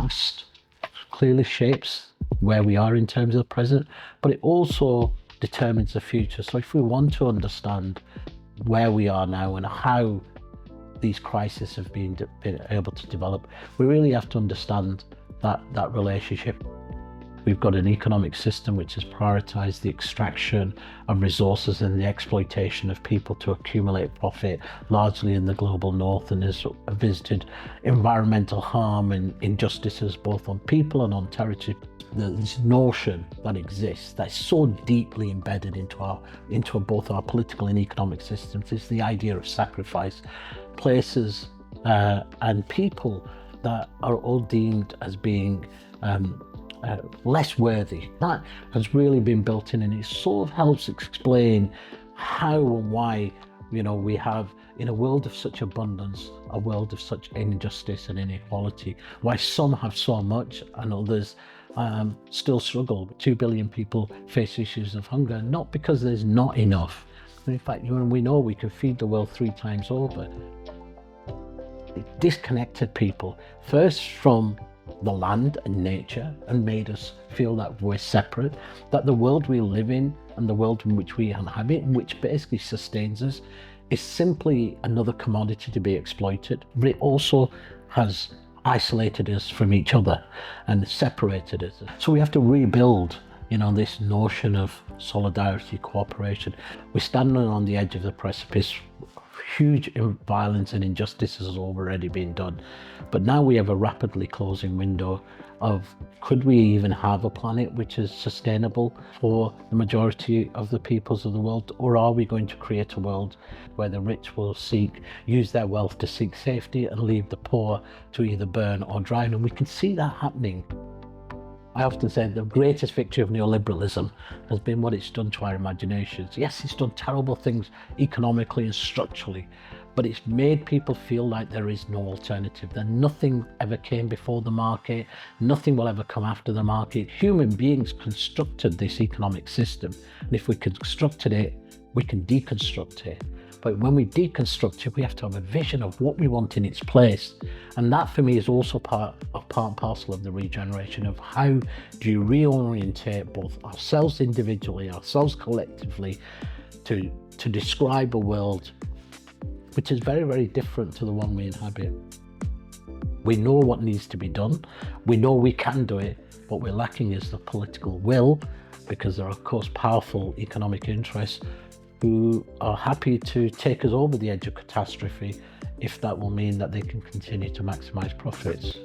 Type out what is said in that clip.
past clearly shapes where we are in terms of the present, but it also determines the future. So if we want to understand where we are now and how these crises have been able to develop, we really have to understand that relationship. We've got an economic system which has prioritized the extraction of resources and the exploitation of people to accumulate profit, largely in the global north, and has visited environmental harm and injustices both on people and on territory. This notion that exists, that's so deeply embedded into both our political and economic systems, is the idea of sacrifice. Places and people that are all deemed as being less worthy. That has really been built in, and it sort of helps explain how and why, we have, in a world of such abundance, a world of such injustice and inequality, why some have so much and others still struggle. 2 billion people face issues of hunger, not because there's not enough. In fact, we know we can feed the world 3 times over. It disconnected people first from the land and nature and made us feel that we're separate, that the world we live in and the world in which we inhabit, and which basically sustains us, is simply another commodity to be exploited. But it also has isolated us from each other and separated us. So we have to rebuild, this notion of solidarity, cooperation. We're standing on the edge of the precipice. Huge violence and injustice has already been done, but now we have a rapidly closing window of, could we even have a planet which is sustainable for the majority of the peoples of the world, or are we going to create a world where the rich will use their wealth to seek safety and leave the poor to either burn or drown? And we can see that happening. I often say the greatest victory of neoliberalism has been what it's done to our imaginations. Yes, it's done terrible things economically and structurally, but it's made people feel like there is no alternative, that nothing ever came before the market, nothing will ever come after the market. Human beings constructed this economic system, and if we constructed it, we can deconstruct it. But when we deconstruct it, we have to have a vision of what we want in its place. And that for me is also part and parcel of the regeneration of how do you reorientate both ourselves individually, ourselves collectively, to describe a world which is very, very different to the one we inhabit. We know what needs to be done. We know we can do it. What we're lacking is the political will, because there are, of course, powerful economic interests who are happy to take us over the edge of catastrophe if that will mean that they can continue to maximize profits.